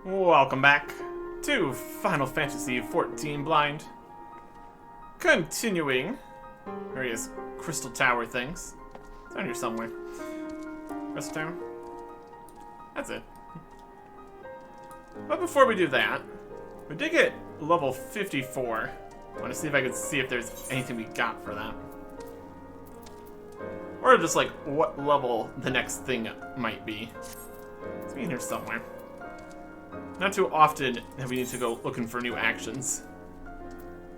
Welcome back to Final Fantasy XIV Blind. Continuing various crystal tower things. It's down here somewhere. Crystal tower? That's it. But before we do that, we did get level 54. I want to see if I can see if there's anything we got for that. Or just like what level the next thing might be. It's in here somewhere. Not too often that we need to go looking for new actions.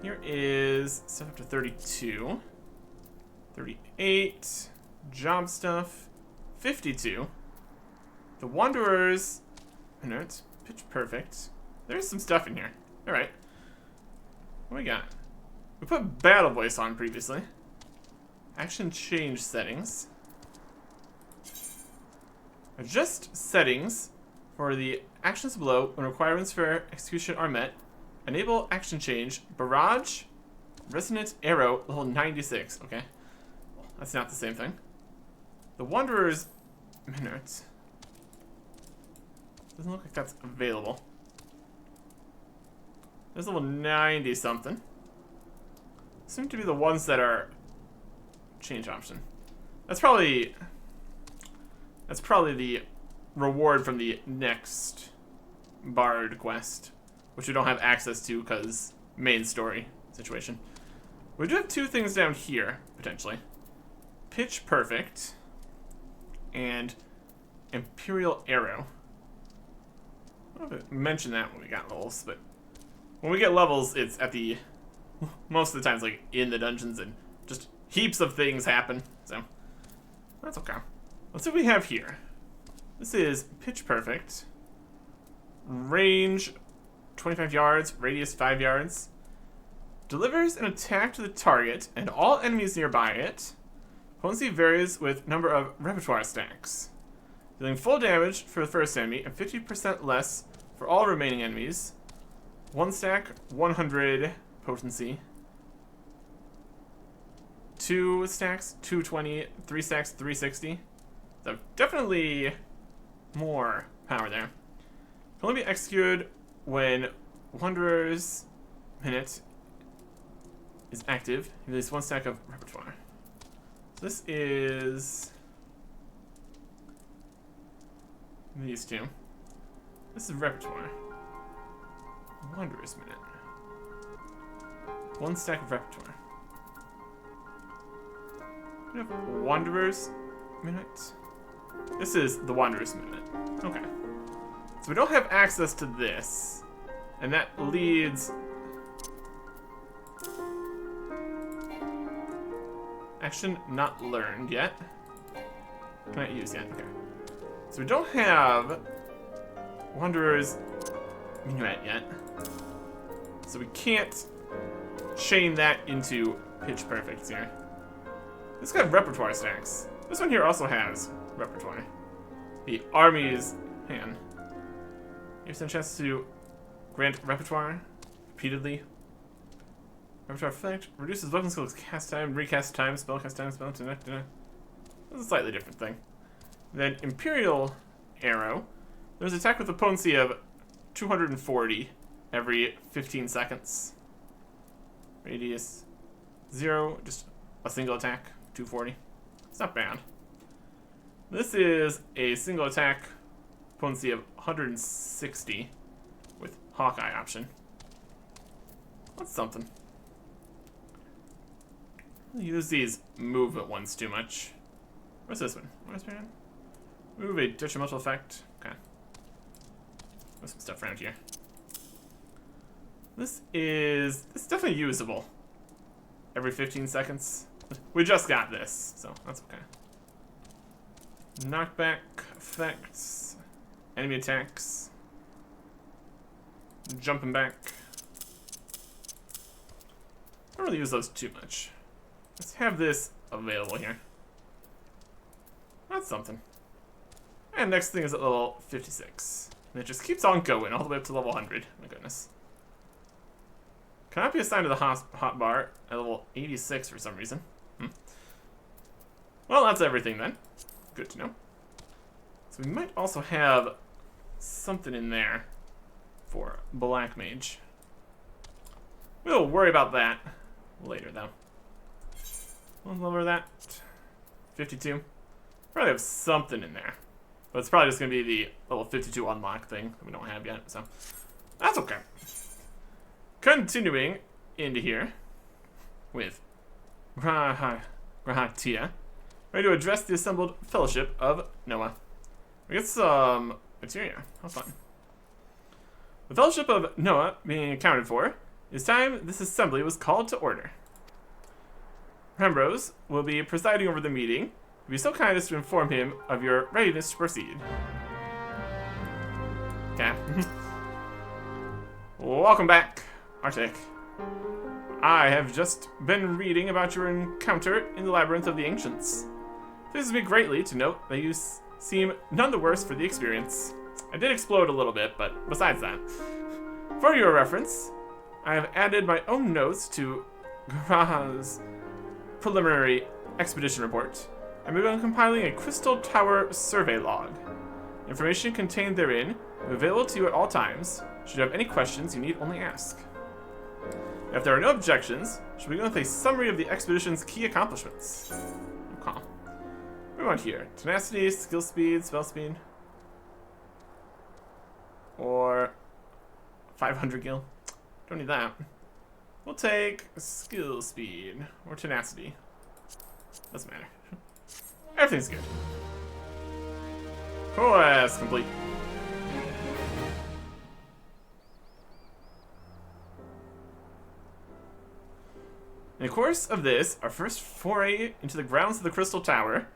Here is stuff up to 32. 38. Job stuff. 52. The Wanderers. I know it's pitch perfect. There's some stuff in here. Alright. What we got? We put battle voice on previously. Action change settings. Adjust settings for the actions below when requirements for execution are met. Enable action change. Barrage. Resonant arrow. Level 96. Okay. That's not the same thing. The Wanderer's Minute. Doesn't look like that's available. There's level 90 something. Seem to be the ones that are change option. That's probably the reward from the next Bard quest, which we don't have access to because main story situation. We do have two things down here, potentially. Pitch Perfect and Imperial Arrow. I don't know if I mentioned that when we got levels, but when we get levels, it's at the most of the times like in the dungeons and just heaps of things happen, so that's okay. Let's see what we have here. This is Pitch Perfect. Range 25 yards, radius 5 yards. Delivers an attack to the target and all enemies nearby it. Potency varies with number of repertoire stacks. Dealing full damage for the first enemy and 50% less for all remaining enemies. 1 stack, 100 potency. 2 stacks, 220, 3 stacks, 360. So definitely more power there. Can only be executed when Wanderer's Minute is active. You release 1 stack of repertoire. So this is these two. This is repertoire. Wanderer's Minute. 1 stack of repertoire. We have Wanderer's Minute. This is the Wanderer's Minute. Okay. So we don't have access to this. And that leads... Action not learned yet. Cannot use yet. Okay. So we don't have Wanderer's Minuet yet. So we can't chain that into Pitch Perfect here. This got repertoire stacks. This one here also has repertoire. The Army's Hand. Here's some chance to grant repertoire repeatedly. Repertoire effect reduces weapon skills cast time, recast time, spell cast time, spell to That's a slightly different thing. Then Imperial Arrow. There's an attack with a potency of 240 every 15 seconds. Radius 0, just a single attack, 240. It's not bad. This is a single attack potency of 160 with Hawkeye option. That's something. I don't use these movement ones too much. What's this one? Move a detrimental effect. Okay. There's some stuff around here. This is definitely usable. Every 15 seconds. We just got this, so that's okay. Knockback effects. Enemy attacks. Jumping back. I don't really use those too much. Let's have this available here. That's something. And next thing is at level 56. And it just keeps on going all the way up to level 100. My goodness. Cannot be assigned to the hotbar at level 86 for some reason. Well, that's everything then. Good to know. So we might also have something in there. for Black Mage. We'll worry about that later, though. What level is that? 52. Probably have something in there. But it's probably just going to be the level 52 unlock thing that we don't have yet, so that's okay. Continuing into here with Grahatia, ready to address the assembled Fellowship of Noah. We get some materia. How fun. The Fellowship of Noah being accounted for, it's time this assembly was called to order. Rembrose will be presiding over the meeting. Be so kind as to inform him of your readiness to proceed. Okay. Welcome back, Arctic. I have just been reading about your encounter in the Labyrinth of the Ancients. It pleases me greatly to note that you seem none the worse for the experience. I did explode a little bit, but besides that. For your reference, I have added my own notes to Graha's preliminary expedition report. I'm compiling a Crystal Tower survey log. Information contained therein is available to you at all times. Should you have any questions, you need only ask. If there are no objections, should we go with a summary of the expedition's key accomplishments? Okay. We want here. Tenacity, skill speed, spell speed. Or 500 gil. Don't need that. We'll take skill speed or tenacity. Doesn't matter. Everything's good. Quest complete. In the course of this, our first foray into the grounds of the Crystal Tower,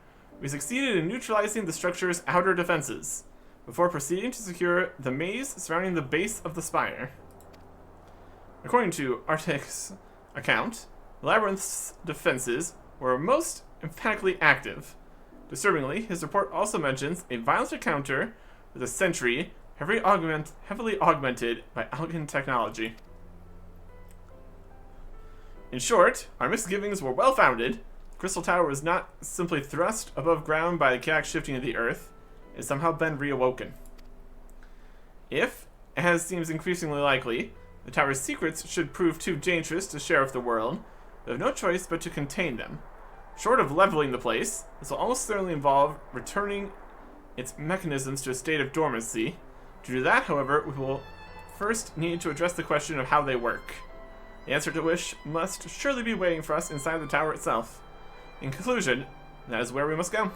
we succeeded in neutralizing the structure's outer defenses, before proceeding to secure the maze surrounding the base of the spire. According to Arctic's account, the Labyrinth's defenses were most emphatically active. Disturbingly, his report also mentions a violent encounter with a sentry heavily augmented by Algan technology. In short, our misgivings were well-founded. The Crystal Tower was not simply thrust above ground by the chaotic shifting of the earth. It has somehow been reawoken. If, as seems increasingly likely, the tower's secrets should prove too dangerous to share with the world, we have no choice but to contain them. Short of leveling the place, this will almost certainly involve returning its mechanisms to a state of dormancy. To do that, however, we will first need to address the question of how they work. The answer to which must surely be waiting for us inside the tower itself. In conclusion, that is where we must go.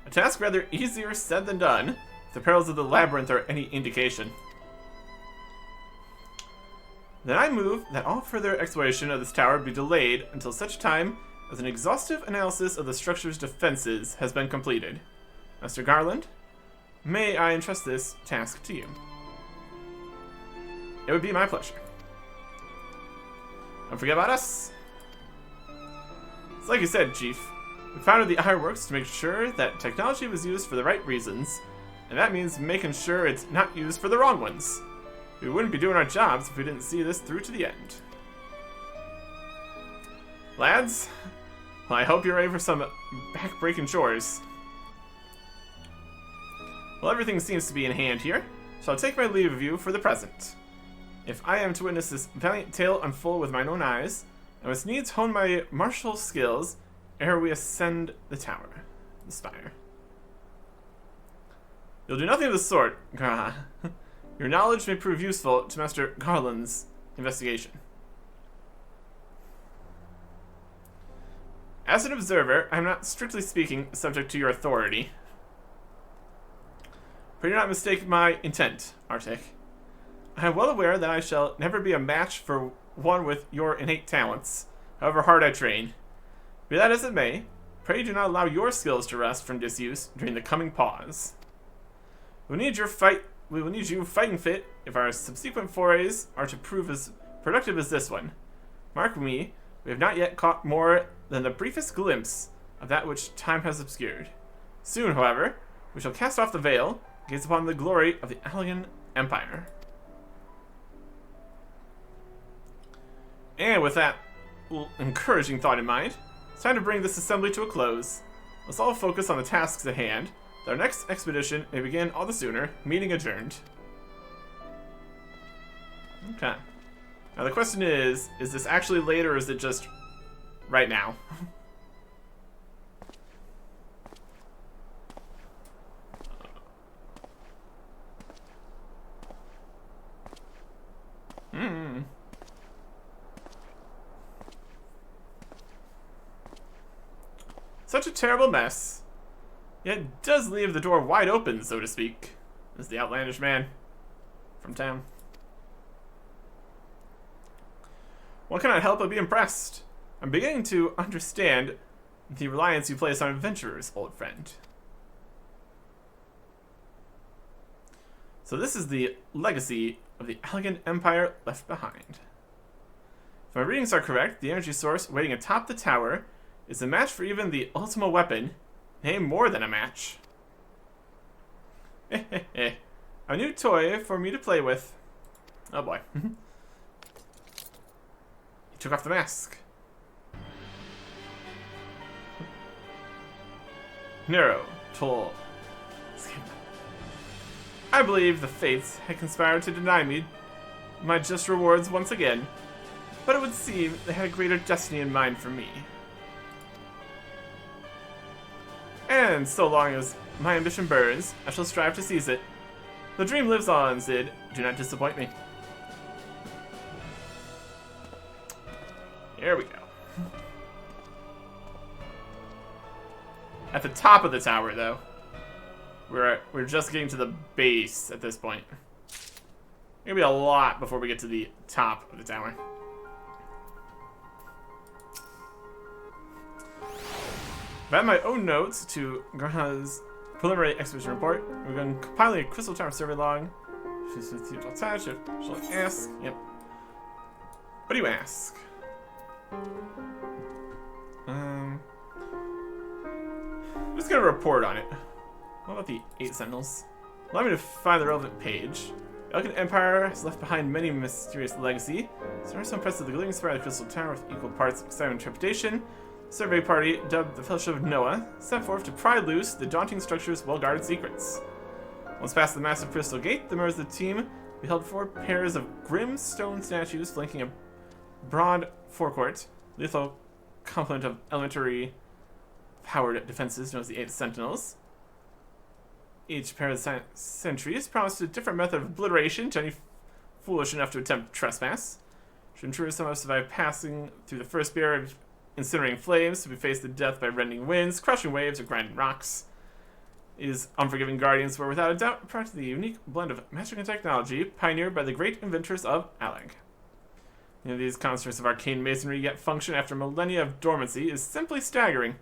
A task rather easier said than done, if the perils of the labyrinth are any indication. Then I move that all further exploration of this tower be delayed until such time as an exhaustive analysis of the structure's defenses has been completed. Master Garland, may I entrust this task to you? It would be my pleasure. Don't forget about us. It's like you said, Chief. We founded the Ironworks to make sure that technology was used for the right reasons, and that means making sure it's not used for the wrong ones. We wouldn't be doing our jobs if we didn't see this through to the end. Lads, well, I hope you're ready for some back-breaking chores. Well, everything seems to be in hand here, so I'll take my leave of you for the present. If I am to witness this valiant tale unfold with mine own eyes, I must needs hone my martial skills ere we ascend the tower, the spire. You'll do nothing of the sort, Grah. Your knowledge may prove useful to Master Garland's investigation. As an observer, I am not, strictly speaking, subject to your authority. Pray do not mistake my intent, Arctic. I am well aware that I shall never be a match for one with your innate talents, however hard I train. Be that as it may, pray do not allow your skills to rest from disuse during the coming pause. We will need you fighting fit if our subsequent forays are to prove as productive as this one. Mark me, we have not yet caught more than the briefest glimpse of that which time has obscured. Soon, however, we shall cast off the veil, gaze upon the glory of the Algan Empire. And with that encouraging thought in mind, it's time to bring this assembly to a close. Let's all focus on the tasks at hand, Our next expedition may begin all the sooner. Meeting adjourned. Okay. Now the question is this actually later or is it just right now? Such a terrible mess. Yet it does leave the door wide open, so to speak. As the outlandish man from town. One cannot help but be impressed. I'm beginning to understand the reliance you place on adventurers, old friend. So this is the legacy of the elegant empire left behind. If my readings are correct, the energy source waiting atop the tower is a match for even the ultimate weapon, nay, more than a match. A new toy for me to play with. Oh boy. He took off the mask. Narrow, tall. I believe the fates had conspired to deny me my just rewards once again, but it would seem they had a greater destiny in mind for me. And so long as my ambition burns, I shall strive to seize it. The dream lives on, Zid. Do not disappoint me. Here we go. At the top of the tower, though. We're just getting to the base at this point. Maybe a lot before we get to the top of the tower. I have my own notes to Garha's preliminary expedition report. We're going to compile a Crystal Tower survey log. She's with you to attach. She'll ask. Yep. What do you ask? I'm just gonna report on it. What about the 8 Sentinels? Allow me to find the relevant page. The Elegant Empire has left behind many mysterious legacy. So I'm so impressed with the gleaming spire of the Crystal Tower with equal parts excitement and trepidation. Survey party, dubbed the Fellowship of Noah, set forth to pry loose the daunting structure's well-guarded secrets. Once past the massive crystal gate, the members of the team beheld 4 pairs of grim stone statues flanking a broad forecourt, lethal complement of elementary powered defenses known as the 8 Sentinels. Each pair of sentries promised a different method of obliteration to any foolish enough to attempt trespass. Should intruders somehow survive passing through the first barrier of incinerating flames to be faced to death by rending winds, crushing waves, or grinding rocks. These unforgiving guardians were without a doubt a product of the unique blend of magic and technology pioneered by the great inventors of Alag. These constructs of arcane masonry yet function after millennia of dormancy is simply staggering,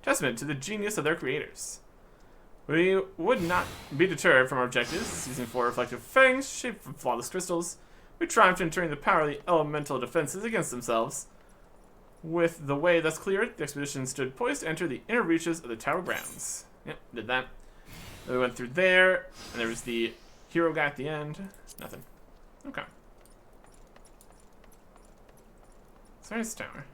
testament to the genius of their creators. We would not be deterred from our objectives, using 4 reflective fangs shaped from flawless crystals. We triumphed in turning the power of the elemental defenses against themselves. With the way thus cleared, the expedition stood poised to enter the inner reaches of the tower grounds. Yep, did that. Then we went through there, and there was the hero guy at the end. Nothing. Okay. Serious tower.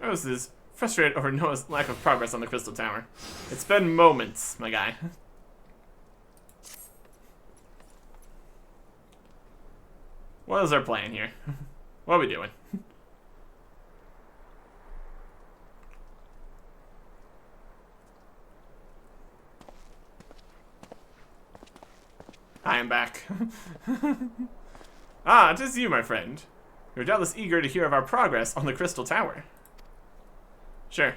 Rose is frustrated over Noah's lack of progress on the Crystal Tower. It's been moments, my guy. What is our plan here? What are we doing? I am back. Ah, 'tis you, my friend. You're doubtless eager to hear of our progress on the Crystal Tower. Sure.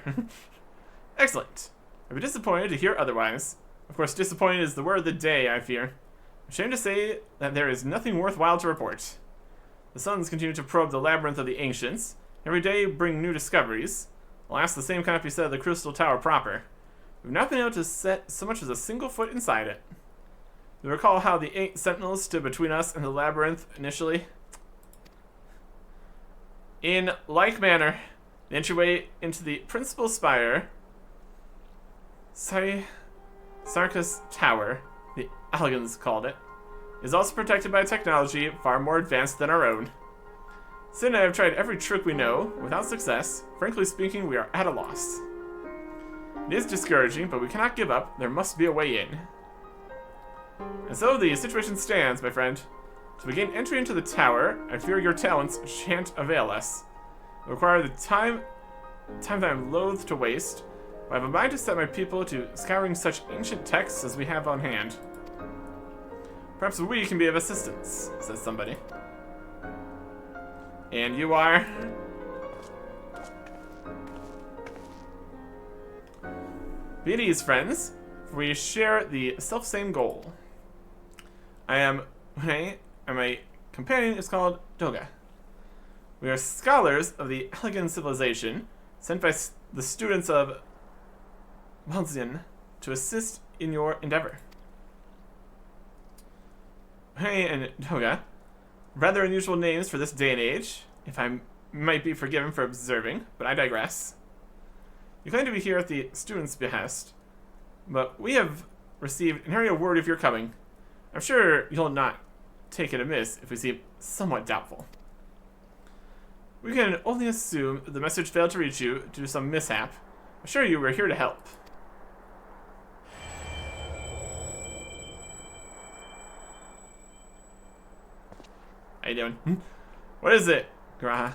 Excellent. I'd be disappointed to hear otherwise. Of course, disappointed is the word of the day, I fear. I'm ashamed to say that there is nothing worthwhile to report. The suns continue to probe the labyrinth of the ancients. Every day bring new discoveries. Alas, the same cannot be said of the Crystal Tower proper. We've not been able to set so much as a single foot inside it. You recall how the 8 Sentinels stood between us and the labyrinth initially? In like manner, the entryway into the principal spire, Sarkis Tower, the Algans called it, is also protected by technology far more advanced than our own. Sid and I have tried every trick we know, without success. Frankly speaking, we are at a loss. It is discouraging, but we cannot give up. There must be a way in. And so the situation stands, my friend. To begin entry into the tower, I fear your talents shan't avail us. It will require the time that I'm loath to waste, but I have a mind to set my people to scouring such ancient texts as we have on hand. Perhaps we can be of assistance, says somebody. And you are? Be at ease, friends, for we share the self-same goal. My companion is called Doga. We are scholars of the elegant civilization sent by the students of Malzian to assist in your endeavor. Hey and Doga, rather unusual names for this day and age, if I might be forgiven for observing, but I digress. You claim to be here at the students' behest, but we have received an area word of your coming. I'm sure you'll not take it amiss if we seem somewhat doubtful. We can only assume the message failed to reach you due to some mishap. I'm sure you were here to help. How you doing? What is it, Graha?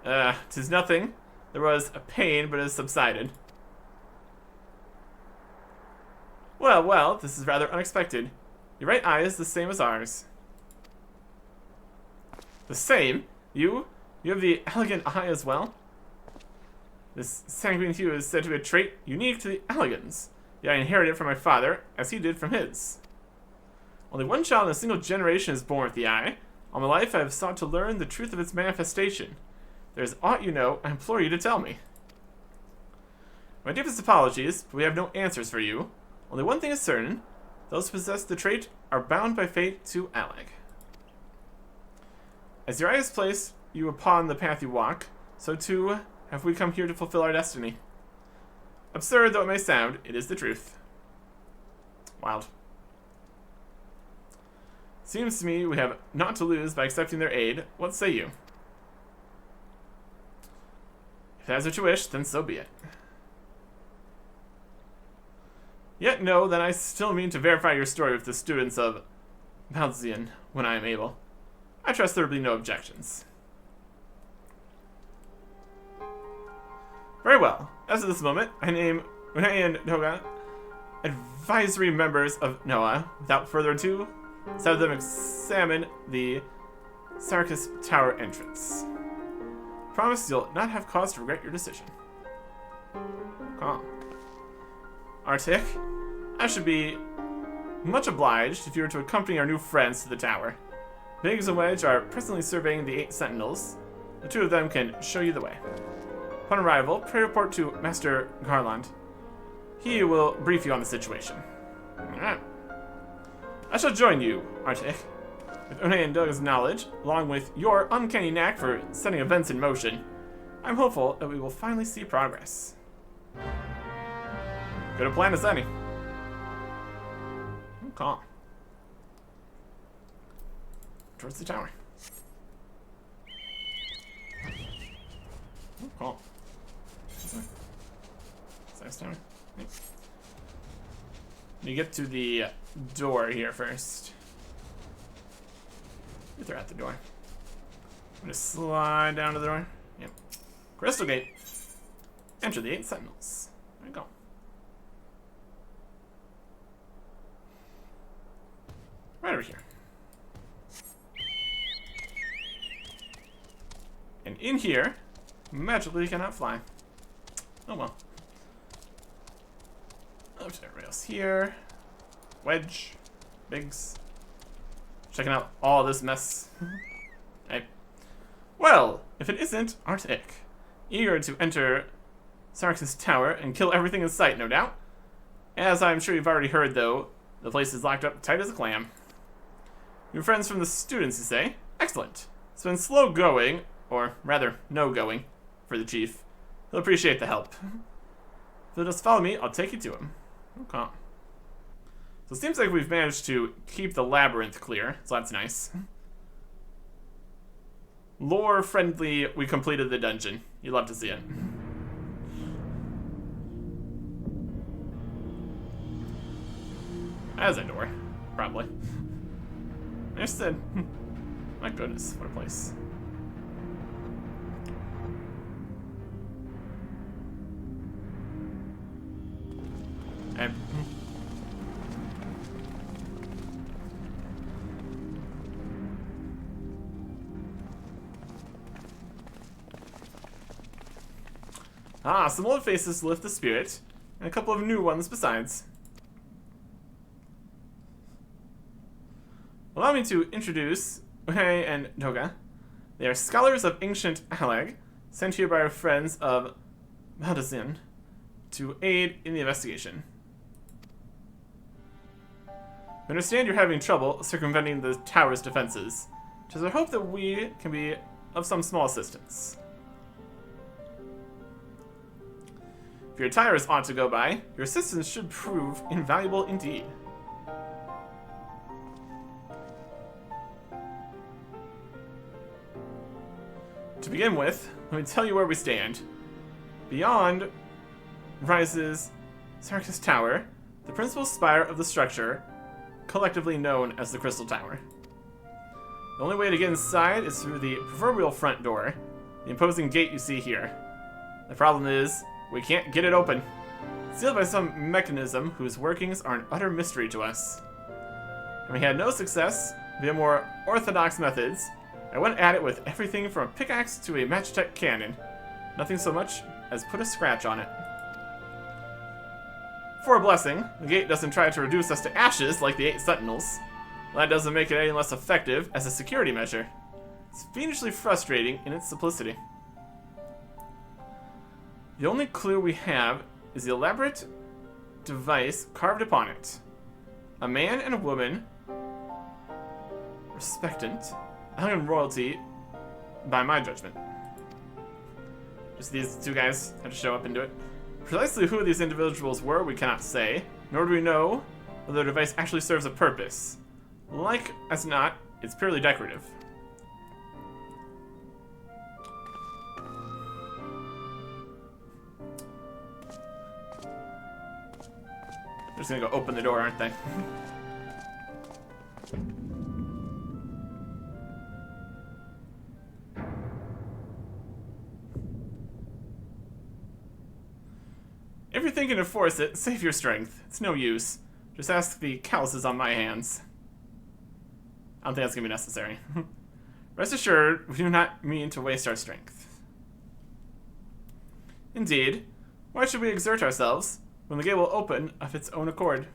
'Tis nothing. There was a pain, but it has subsided. Well, this is rather unexpected. Your right eye is the same as ours. The same? You have the elegant eye as well? This sanguine hue is said to be a trait unique to the elegans, yet I inherited it from my father, as he did from his. Only one child in a single generation is born with the eye. All my life I have sought to learn the truth of its manifestation. If there is aught you know, I implore you to tell me. My deepest apologies, but we have no answers for you. Only one thing is certain. Those who possess the trait are bound by fate to Alec. As your eye has placed you upon the path you walk, so too have we come here to fulfill our destiny. Absurd though it may sound, it is the truth. Wild. Seems to me we have naught to lose by accepting their aid. What say you? If that is what you wish, then so be it. Yet know that I still mean to verify your story with the students of Malzian when I am able. I trust there will be no objections. Very well. As of this moment, I name Unai and Noga advisory members of Noah. Without further ado, let's have them examine the Sarkis Tower entrance. Promise you'll not have cause to regret your decision. Calm. Arctic, I should be much obliged if you were to accompany our new friends to the tower. Biggs and Wedge are presently surveying the 8 sentinels. The 2 of them can show you the way. Upon arrival, pray report to Master Garland. He will brief you on the situation. I shall join you, Arctic. With Une and Doug's knowledge, along with your uncanny knack for setting events in motion, I'm hopeful that we will finally see progress. Good a plan as any. Calm. Towards the tower. Calm. Size tower. You get to the door here first. They're at the door. I'm gonna slide down to the door. Yep. Crystal gate. Enter the 8 sentinels. There you go. Right over here. And in here, magically cannot fly. Oh well. Over to everybody else here. Wedge. Biggs. Checking out all this mess. Hey. Well, if it isn't Arctic. Eager to enter Sarkis Tower and kill everything in sight, no doubt. As I'm sure you've already heard, though, the place is locked up tight as a clam. Your friends from the students, you say? Excellent. It's been slow going, or rather, no going, for the chief. He'll appreciate the help. If you'll just follow me, I'll take you to him. Okay. So it seems like we've managed to keep the labyrinth clear, so that's nice. Lore friendly, we completed the dungeon. You love to see it. As a door, probably. I just said, my goodness, what a place. Okay. Some old faces lift the spirit, and a couple of new ones besides. Allow me to introduce Uhe and Doga. They are scholars of ancient Alag, sent here by our friends of Maldazin to aid in the investigation. We understand you're having trouble circumventing the tower's defenses. It is our hope that we can be of some small assistance. If your tires ought to go by, your assistance should prove invaluable indeed. To begin with, let me tell you where we stand. Beyond rises Sarkis Tower, the principal spire of the structure, collectively known as the Crystal Tower. The only way to get inside is through the proverbial front door, the imposing gate you see here. The problem is, we can't get it open. It's sealed by some mechanism whose workings are an utter mystery to us. And we had no success via more orthodox methods. I went at it with everything from a pickaxe to a Magitech cannon. Nothing so much as put a scratch on it. For a blessing, the gate doesn't try to reduce us to ashes like the 8 Sentinels. Well, that doesn't make it any less effective as a security measure. It's fiendishly frustrating in its simplicity. The only clue we have is the elaborate device carved upon it. A man and a woman, respectant, hung in royalty by my judgment. Just these two guys had to show up and do it. Precisely who these individuals were, we cannot say, nor do we know whether the device actually serves a purpose. Like as not, it's purely decorative. They're just gonna go open the door, aren't they? If you're thinking to force it, save your strength. It's no use. Just ask the calluses on my hands. I don't think that's gonna be necessary. Rest assured, we do not mean to waste our strength. Indeed, why should we exert ourselves when the gate will open of its own accord?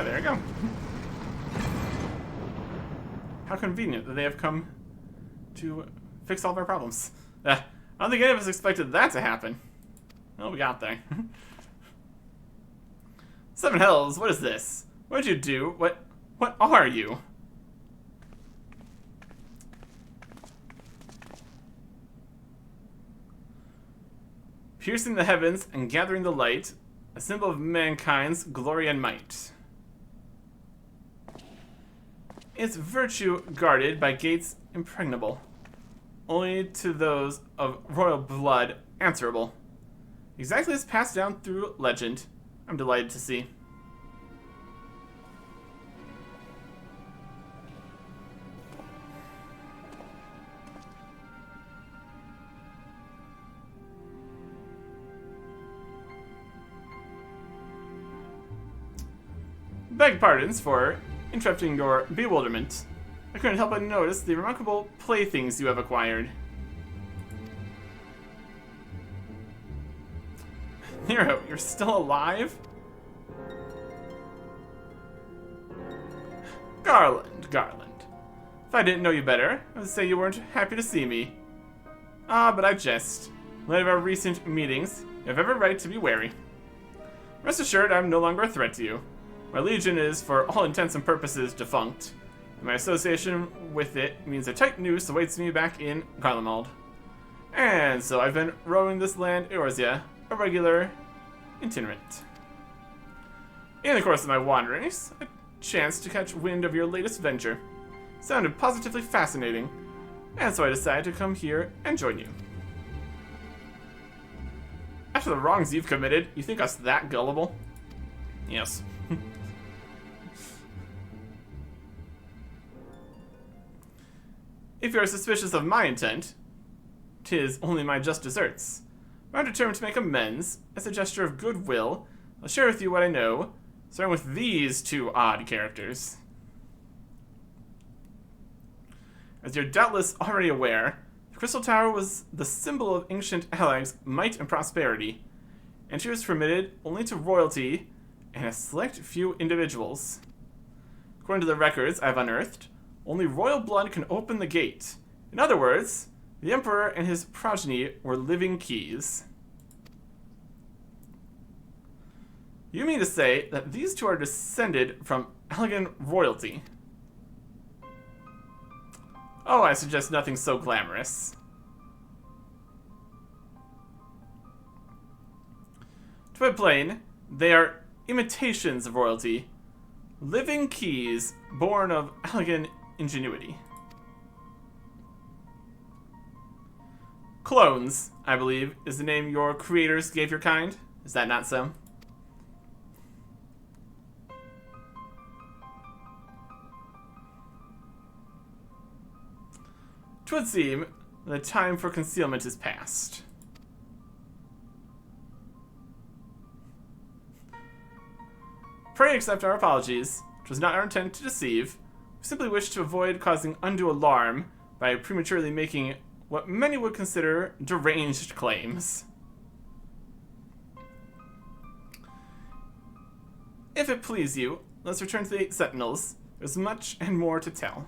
Oh, there you go. How convenient that they have come to fix all of our problems. I don't think any of us expected that to happen. Well, we got there. Seven hells, what is this? What did you do? What are you? Piercing the heavens and gathering the light, a symbol of mankind's glory and might. Its virtue guarded by gates impregnable, only to those of royal blood answerable. Exactly as passed down through legend. I'm delighted to see. Beg pardons for interrupting your bewilderment. I couldn't help but notice the remarkable playthings you have acquired. Nero, you're still alive? Garland. If I didn't know you better, I would say you weren't happy to see me. Ah, but I jest. In light of our recent meetings, you have every right to be wary. Rest assured, I'm no longer a threat to you. My legion is, for all intents and purposes, defunct. My association with it means a tight noose awaits me back in Garlemald. And so I've been roaming this land Eorzea, a regular itinerant. In the course of my wanderings, I chanced to catch wind of your latest venture. Sounded positively fascinating, and so I decided to come here and join you. After the wrongs you've committed, you think us that gullible? Yes. If you are suspicious of my intent, 'tis only my just deserts. I'm determined to make amends. As a gesture of goodwill, I'll share with you what I know, starting with these two odd characters. As you're doubtless already aware, the Crystal Tower was the symbol of ancient Alag's might and prosperity, and she was permitted only to royalty and a select few individuals. According to the records I've unearthed, only royal blood can open the gate. In other words, the Emperor and his progeny were living keys. You mean to say that these two are descended from Alagan royalty? Oh, I suggest nothing so glamorous. To put it plain, they are imitations of royalty, living keys born of Alagan ingenuity. Clones, I believe, is the name your creators gave your kind. Is that not so? Twould seem the time for concealment is past. Pray accept our apologies. It was not our intent to deceive. We simply wish to avoid causing undue alarm by prematurely making what many would consider deranged claims. If it please you, let's return to the 8 Sentinels. There's much and more to tell.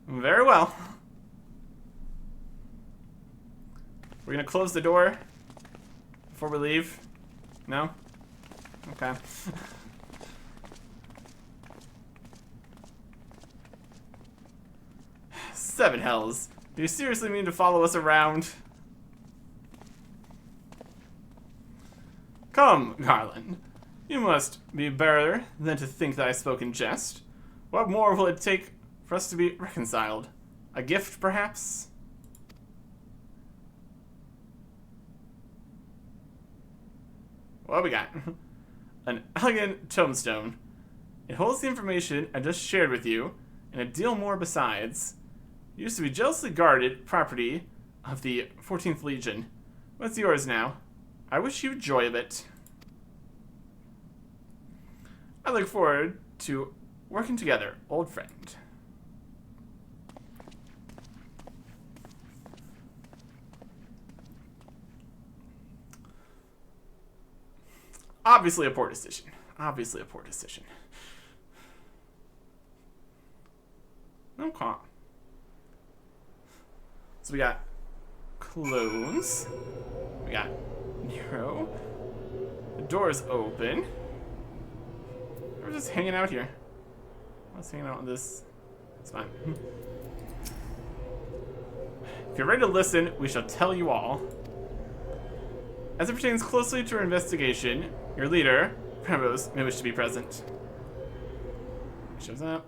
Very well. We're gonna close the door before we leave. No? Okay. 7 hells. Do you seriously mean to follow us around? Come, Garland. You must be better than to think that I spoke in jest. What more will it take for us to be reconciled? A gift, perhaps? What we got? An elegant tombstone. It holds the information I just shared with you, and a deal more besides. It used to be jealously guarded property of the 14th Legion. What's yours now? I wish you joy of it. I look forward to working together, old friend. Obviously a poor decision. Obviously a poor decision. Okay. So we got clones. We got Nero. The door's open. We're just hanging out here. Let's hang out on this. It's fine. If you're ready to listen, we shall tell you all. As it pertains closely to our investigation, your leader, Prambos, may wish to be present. Shows up.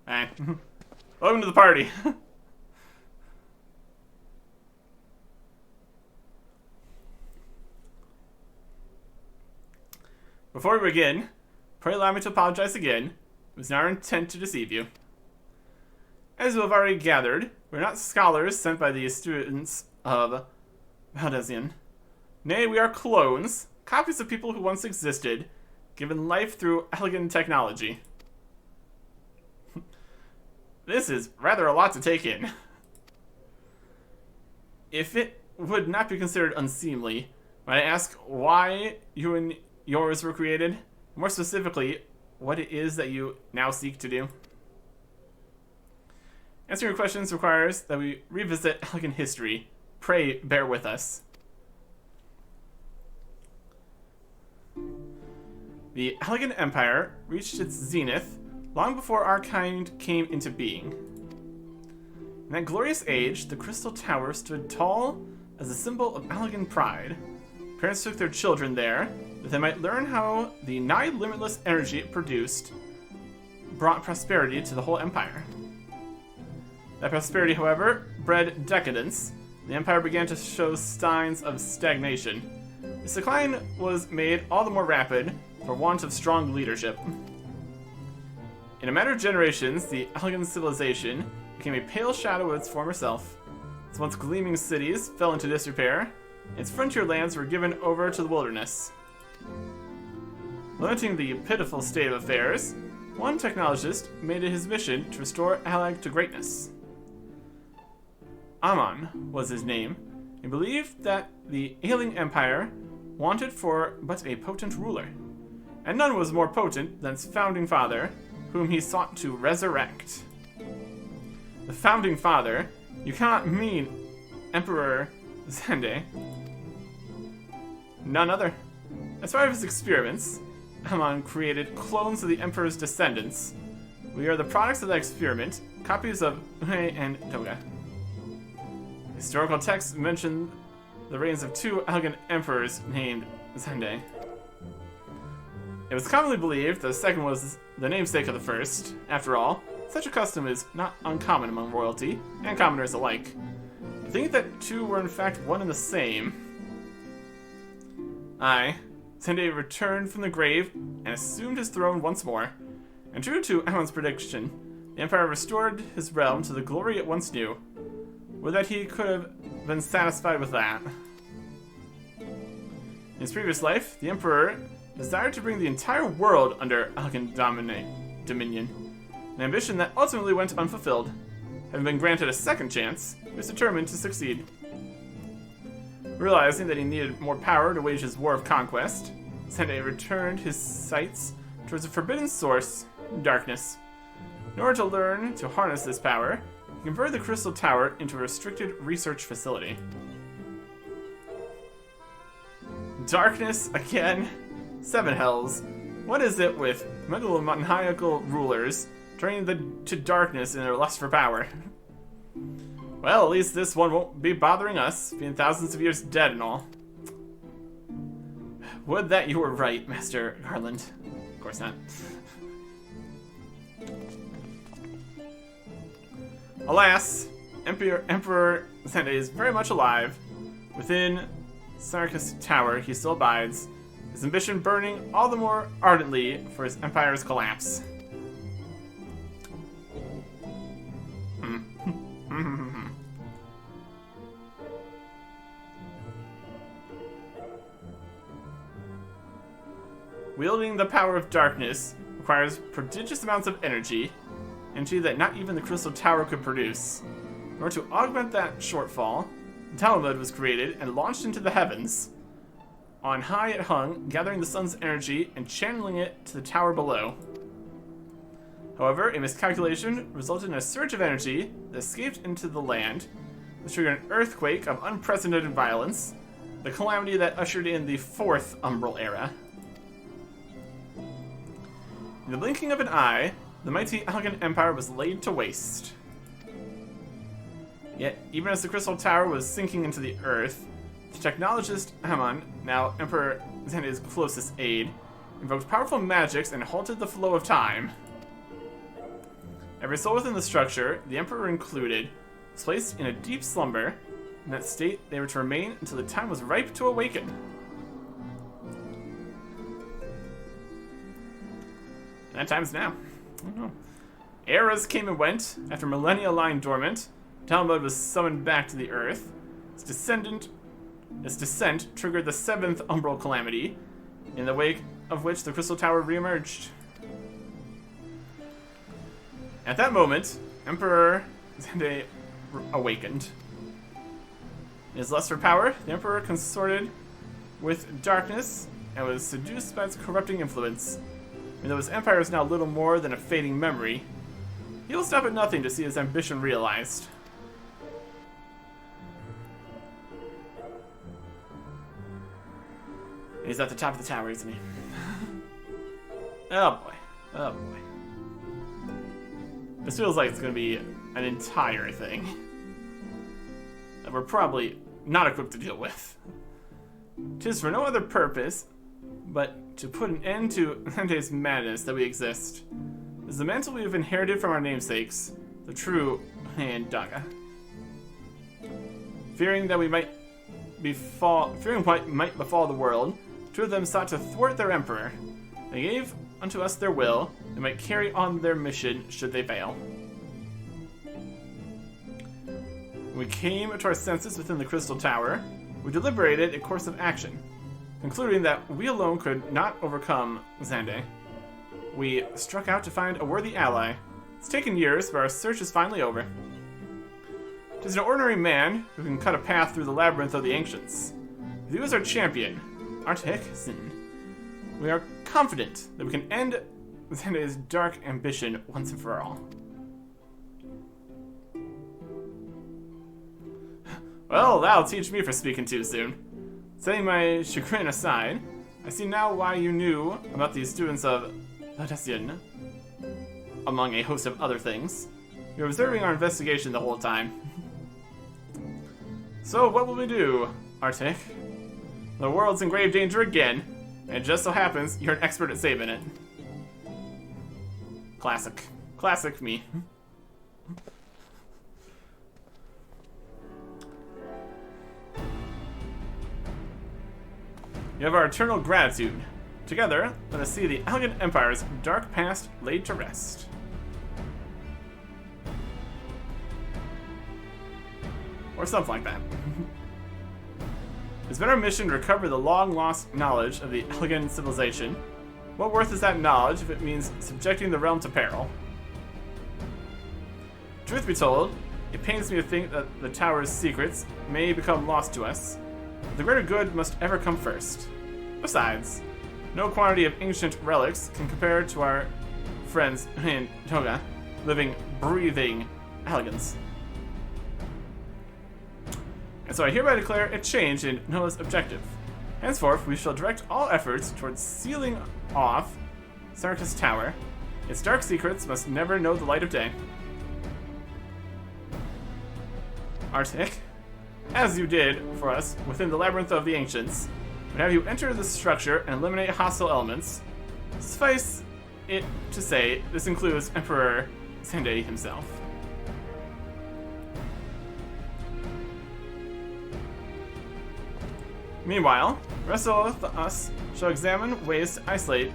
Hey. Welcome to the party. Before we begin, pray allow me to apologize again. It was not our intent to deceive you. As you have already gathered, we are not scholars sent by the students of Valdezian. Nay, we are clones, copies of people who once existed, given life through elegant technology. This is rather a lot to take in. If it would not be considered unseemly, When I ask why you and yours were created, more specifically, what it is that you now seek to do? Answering your questions requires that we revisit Elgin history. Pray bear with us. The Elgin Empire reached its zenith long before our kind came into being. In that glorious age, the Crystal Tower stood tall as a symbol of Elgin pride. Parents took their children there that they might learn how the nigh limitless energy it produced brought prosperity to the whole empire. That prosperity, however, bred decadence. The empire began to show signs of stagnation. Its decline was made all the more rapid for want of strong leadership. In a matter of generations, the Elgin civilization became a pale shadow of its former self. Its once gleaming cities fell into disrepair. Its frontier lands were given over to the wilderness. Lamenting the pitiful state of affairs, one technologist made it his mission to restore Alag to greatness. Amon was his name. He believed that the ailing empire wanted for but a potent ruler, and none was more potent than its founding father, whom he sought to resurrect. The founding father? You cannot mean Emperor Zende. None other. As part of his experiments, Amon created clones of the Emperor's descendants. We are the products of that experiment, copies of Uhe and Toga. Historical texts mention the reigns of two Elgin emperors named Zende. It was commonly believed that the second was the namesake of the first. After all, such a custom is not uncommon among royalty, and commoners alike. I think that two were in fact one and the same. Zende returned from the grave and assumed his throne once more. And true to Amon's prediction, the Empire restored his realm to the glory it once knew. Would that he could have been satisfied with that. In his previous life, the Emperor desired to bring the entire world under Elgin dominion, an ambition that ultimately went unfulfilled. Having been granted a second chance, he was determined to succeed. Realizing that he needed more power to wage his war of conquest, Zende returned his sights towards a forbidden source, darkness. In order to learn to harness this power, he converted the Crystal Tower into a restricted research facility. Darkness again? Seven hells. What is it with megalomaniacal rulers turning to darkness in their lust for power? Well, at least this one won't be bothering us, being thousands of years dead and all. Would that you were right, Master Garland. Of course not. Alas, Emperor Zende is very much alive. Within Sarkis Tower, he still abides, his ambition burning all the more ardently for his empire's collapse. Wielding the power of darkness requires prodigious amounts of energy that not even the Crystal Tower could produce. In order to augment that shortfall, Talmud was created and launched into the heavens. On high it hung, gathering the sun's energy and channeling it to the tower below. However, a miscalculation resulted in a surge of energy that escaped into the land, which triggered an earthquake of unprecedented violence, the calamity that ushered in the Fourth Umbral Era. In the blinking of an eye, the mighty Elgin Empire was laid to waste. Yet, even as the Crystal Tower was sinking into the earth, the technologist Amon, now Emperor Zende's closest aide, invoked powerful magics and halted the flow of time. Every soul within the structure, the Emperor included, was placed in a deep slumber. In that state, they were to remain until the time was ripe to awaken. And that time's now. I don't know. Eras came and went. After millennia lying dormant, Talmud was summoned back to the earth. Its descent triggered the seventh umbral calamity, in the wake of which the Crystal Tower reemerged. At that moment, Emperor Zende awakened. In his lust for power, the Emperor consorted with darkness and was seduced by its corrupting influence. And though his empire is now little more than a fading memory, he will stop at nothing to see his ambition realized. He's at the top of the tower, isn't he? Oh boy. Oh boy. This feels like it's going to be an entire thing that we're probably not equipped to deal with. 'Tis for no other purpose but to put an end to Lante's madness that we exist. This is the mantle we have inherited from our namesakes, the true Daga. Fearing what might befall the world, two of them sought to thwart their emperor. They gave unto us their will, they might carry on their mission should they fail. When we came to our senses within the Crystal Tower, we deliberated a course of action, concluding that we alone could not overcome Xande. We struck out to find a worthy ally. It's taken years, but our search is finally over. It is an ordinary man who can cut a path through the labyrinth of the ancients. If he was our champion, Artix, we are confident that we can end Xande's dark ambition once and for all. Well, that'll teach me for speaking too soon. Setting my chagrin aside, I see now why you knew about the students of Ladesian, among a host of other things. You were observing our investigation the whole time. So, what will we do, Arctic? The world's in grave danger again, and it just so happens you're an expert at saving it. Classic. Classic me. You have our eternal gratitude. Together, let us see the elegant empire's dark past laid to rest. Or something like that. It's been our mission to recover the long-lost knowledge of the elegant civilization. What worth is that knowledge if it means subjecting the realm to peril? Truth be told, it pains me to think that the tower's secrets may become lost to us. But the greater good must ever come first. Besides, no quantity of ancient relics can compare to our friends in Toga, living, breathing elegance. And so I hereby declare a change in Noah's objective. Henceforth, we shall direct all efforts towards sealing off Sarkis Tower. Its dark secrets must never know the light of day. Arctic, as you did for us within the labyrinth of the ancients, would have you enter the structure and eliminate hostile elements. Suffice it to say, this includes Emperor Xande himself. Meanwhile, the rest of us shall examine ways to isolate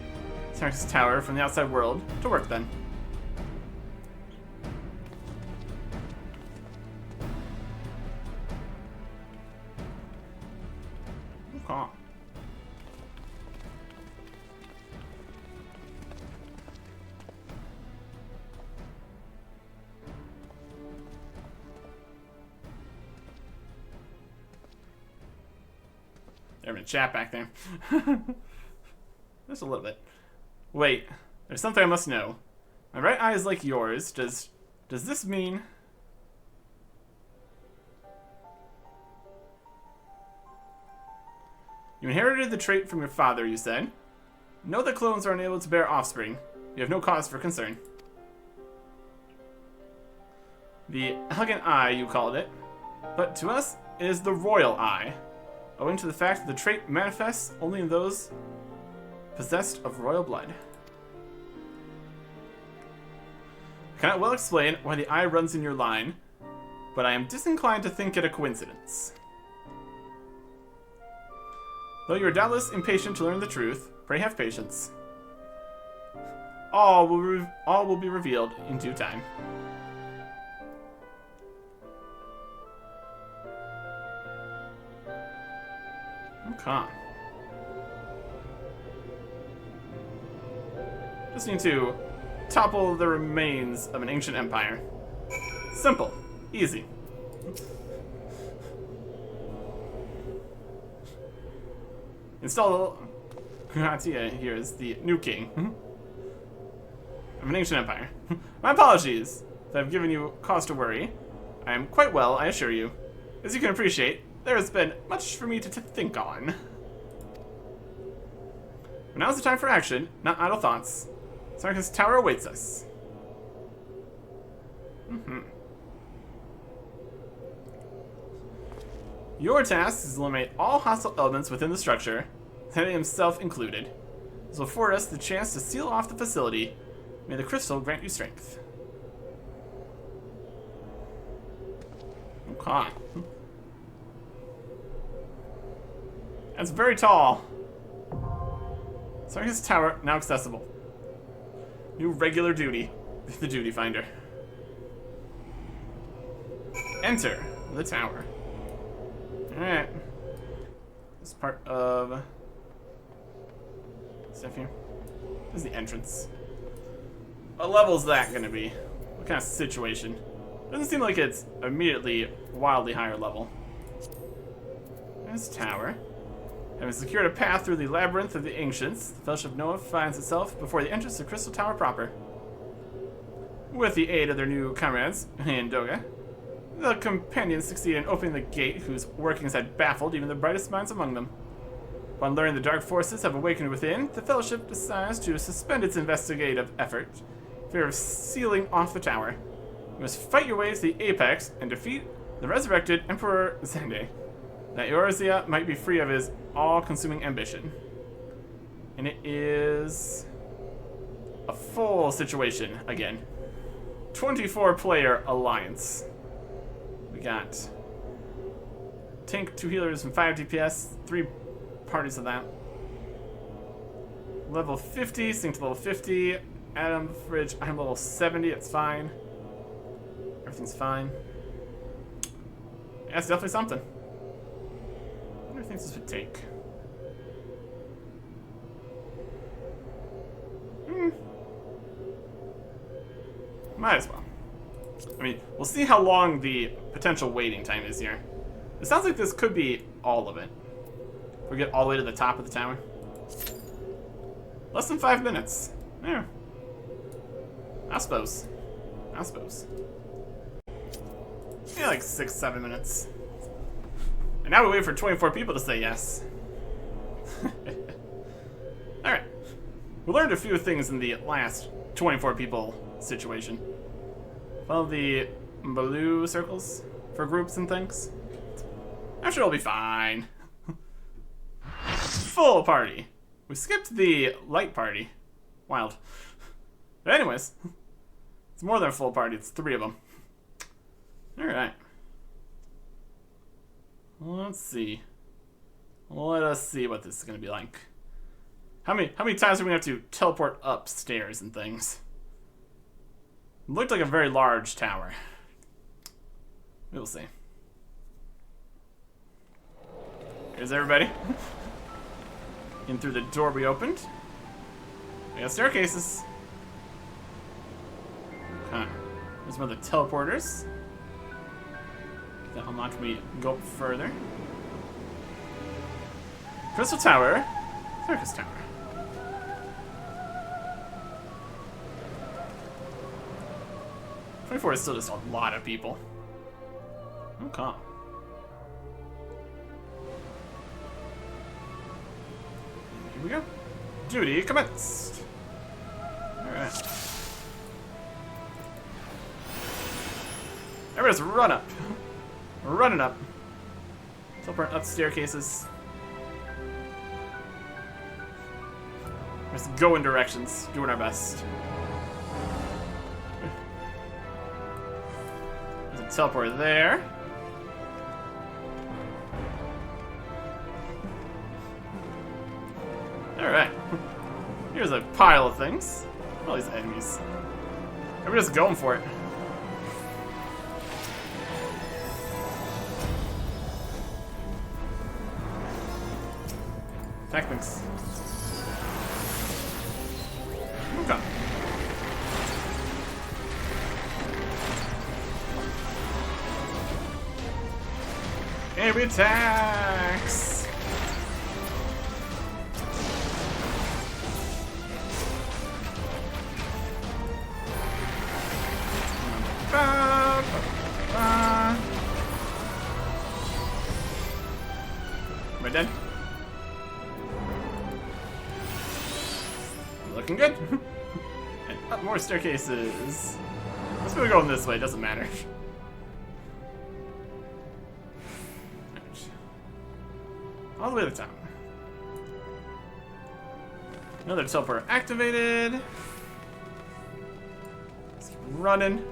Sarkis Tower from the outside world. To work then. Okay. They're in chat back there. Just a little bit. Wait, there's something I must know. My right eye is like yours. Does this mean... You inherited the trait from your father, you said. Know that clones are unable to bear offspring. You have no cause for concern. The elegant eye, you called it. But to us, it is the royal eye, owing to the fact that the trait manifests only in those possessed of royal blood. I cannot well explain why the eye runs in your line, but I am disinclined to think it a coincidence. Though you are doubtless impatient to learn the truth, pray have patience. All will be revealed in due time. Okay. Just need to topple the remains of an ancient empire. Simple. Easy. Install Kratia here as the new king of an ancient empire. My apologies if I've given you cause to worry. I am quite well, I assure you. As you can appreciate, there has been much for me to think on. But now's the time for action, not idle thoughts. Sarkis Tower awaits us. Your task is to eliminate all hostile elements within the structure, Teddy himself included. This will afford us the chance to seal off the facility. May the crystal grant you strength. Okay. That's very tall. Sarkis Tower now accessible. New regular duty. The duty finder. Enter the tower. Alright. This is part of stuff here. This is the entrance. What level is that gonna be? What kind of situation? Doesn't seem like it's immediately wildly higher level. There's the tower. Having secured a path through the labyrinth of the ancients, the Fellowship of Noah finds itself before the entrance to Crystal Tower proper. With the aid of their new comrades in Doga, the companions succeed in opening the gate whose workings had baffled even the brightest minds among them. Upon learning the dark forces have awakened within, the Fellowship decides to suspend its investigative effort in favor of sealing off the tower. You must fight your way to the apex and defeat the resurrected Emperor Zende, that Eorzea might be free of his all-consuming ambition. And it is a full situation again. 24-player alliance. We got tank, 2 healers, and 5 DPS. 3 parties of that. Level 50, sync to level 50. Atom fridge, I'm level 70. It's fine. Everything's fine. Yeah, it's definitely something. What do you think this would take? Might as well. I mean, we'll see how long the potential waiting time is here. It sounds like this could be all of it. If we get all the way to the top of the tower. Less than 5 minutes. Yeah. I suppose. Yeah, like 6-7 minutes. And now we wait for 24 people to say yes. Alright. We learned a few things in the last 24 people situation. Follow the blue circles for groups and things. I'm sure it'll be fine. Full party. We skipped the light party. Wild. But anyways, it's more than a full party. It's 3 of them. Alright. Let's see. Let us see what this is going to be like. How many times are we going to have to teleport upstairs and things? It looked like a very large tower. We'll see. Here's everybody. In through the door we opened. We got staircases. Huh. There's one of the teleporters. That unlocked me go up further. Crystal Tower. Circus Tower. .24 is still just a lot of people. Okay. Here we go. Duty commenced. Alright. Everybody just run up. We're running up. Teleport up staircases. We're just going directions, doing our best. There's a teleport there. Alright. Here's a pile of things. All these enemies. Everybody's just going for it. Technics. Okay. Enemy attacks! looking good. And up more staircases. Let's go going this way, it doesn't matter. All the way to the top. Another teleporter activated. Let's keep running.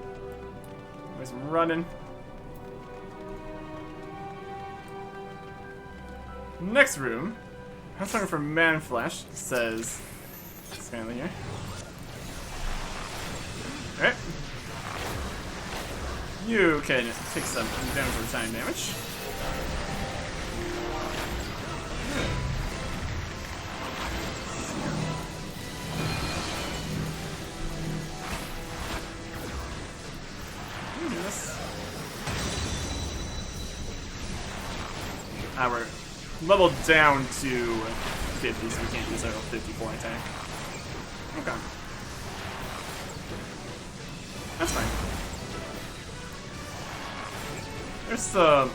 Always running. Next room. I was looking for man flesh. It says it's kind of here. Alright. You can take some damage over time damage. We're leveled down to 50, so we can't use our 54 attack. Okay. That's fine. There's some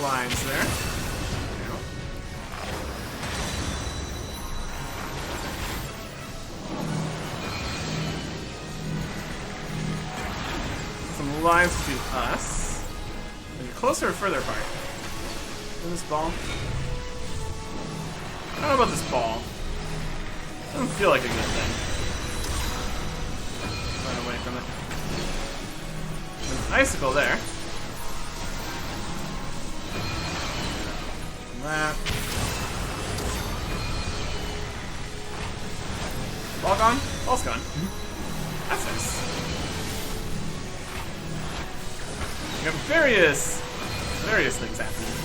lines there. Some lines between us. Are you closer or further apart? In this ball? I don't know about this ball. Doesn't feel like a good thing. Run away from it. There's an icicle there. That. Ball gone? Ball's gone. That's nice. We have various things happening.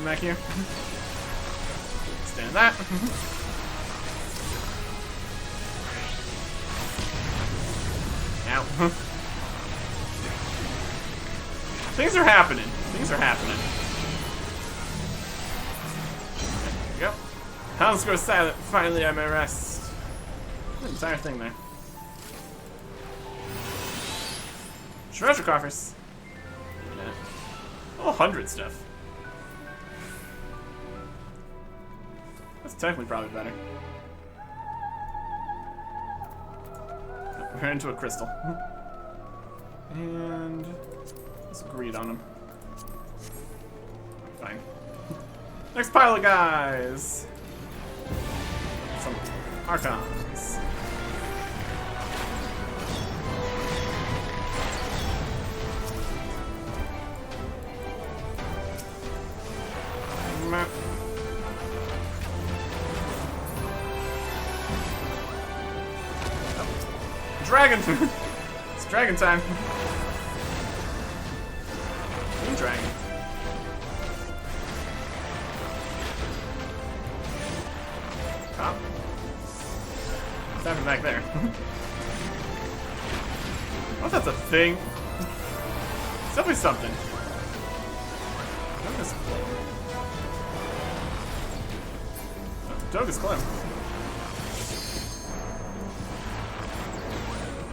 Back here. Stand that. Ow. Things are happening. Things are happening. There we go. Hounds go silent. Finally, I may rest. The entire thing there. Treasure coffers. Yeah. Oh, 100 stuff. That's technically probably better. We're into a crystal. And let's greed on him. Fine. Next pile of guys. Some archons. Dragon! It's dragon time. King dragon. Oh. What's happening back there? Oh, that's a thing. It's definitely something. Dogus Clem. Dogus Clem.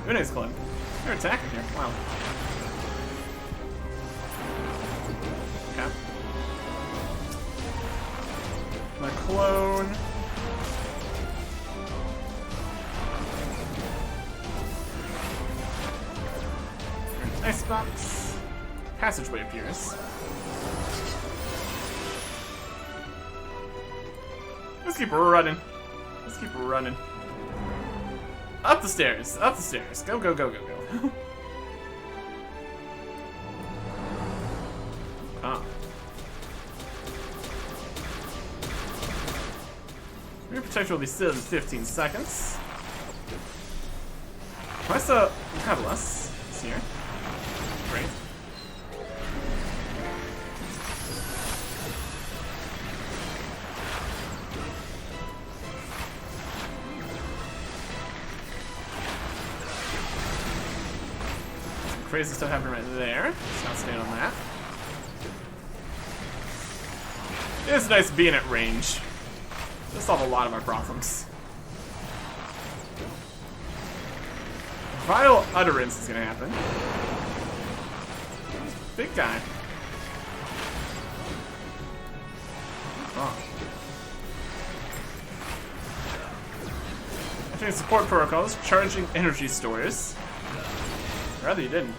Enix Clem. They're attacking here. Wow. Okay. My clone. Icebox. Passageway appears. Let's keep running. Let's keep running. Up the stairs. Up the stairs. Go, go, go, go, go. Ah. Your protection will be still in 15 seconds. Why's the Catalyst? It's here. Great. Crazy stuff happening right there. Let's not stand on that. It is nice being at range. This solve a lot of our problems. Vital utterance is gonna happen. Big guy. wrong? Activating support protocols, charging energy stores. Rather, you didn't.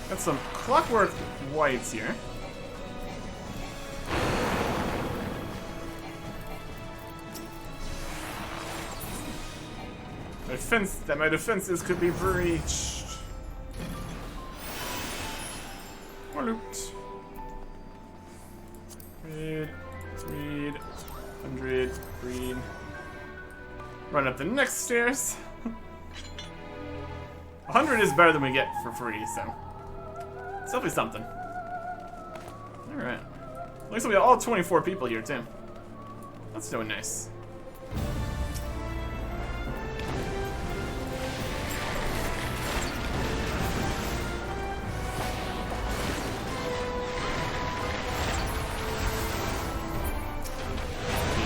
Got some clockwork whites here. My defenses could be breached. More loot. Read, 100, green. Run up the next stairs. 100 is better than we get for free, so it's definitely something. Alright. Looks like we got all 24 people here, too. That's so nice.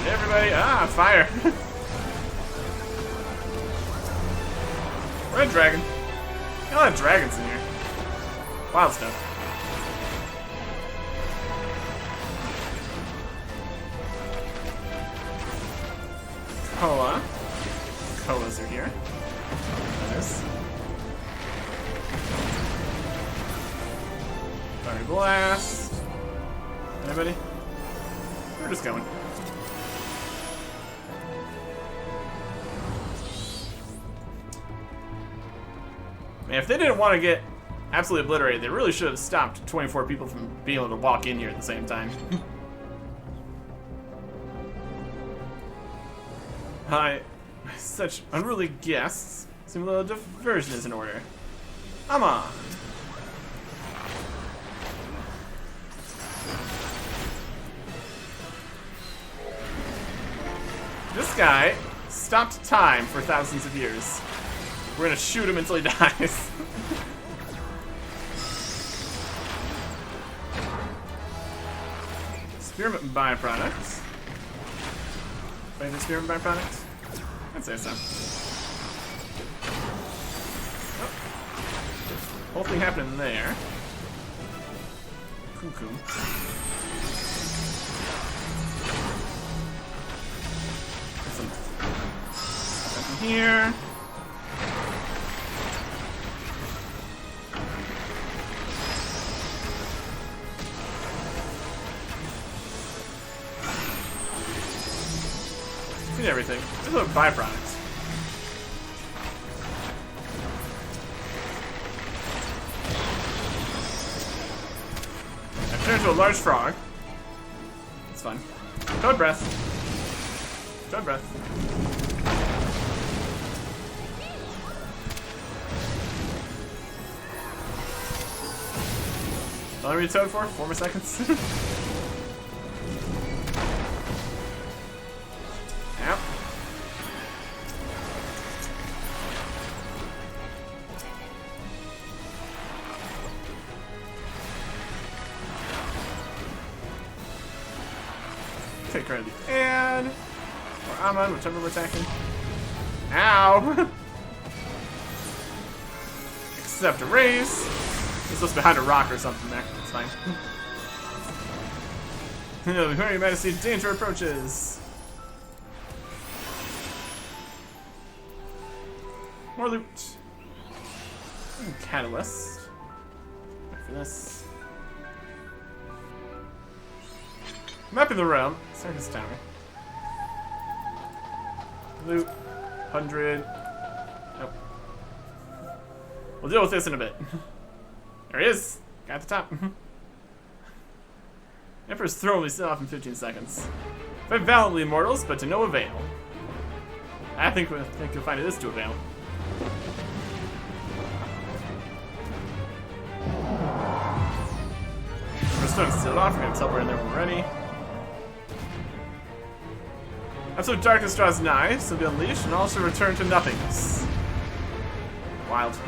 Everybody, fire! Red dragon. Got a lot of dragons in here. Wild stuff. Koa. Koas are here. Nice. Fire blast. Anybody? We're just going. Man, if they didn't want to get absolutely obliterated, they really should have stopped 24 people from being able to walk in here at the same time. Hi. Such unruly guests. Seem a little diversion is in order. Come on. This guy stopped time for thousands of years. We're gonna shoot him until he dies. Spearmint byproducts. Favorite spearmint byproducts? I'd say so. Oh. Whole thing happening there. Cuckoo. Some stuff in here. Everything. These are byproducts. I turned into a large frog. It's fun. Toad breath. Toad breath. How long are we toad for? 4 more seconds? Yep. Take care of the ad. Or Amon, whichever we're attacking. Ow! Accept a raise. It's just behind a rock or something there. It's fine. Your Majesty, danger approaches. More loot. Catalyst. Wait for this. Map in the realm. Circus Tower. Loot. 100. Nope. We'll deal with this in a bit. There he is. Guy at the top. Emperor's throne will be set off in 15 seconds. Fight valiantly, mortals, but to no avail. I think you'll find it is to avail. We're starting to seal it off. We're going to teleport in there when we're ready. Absolute darkness draws nigh, so be unleashed and also return to nothingness. Wild.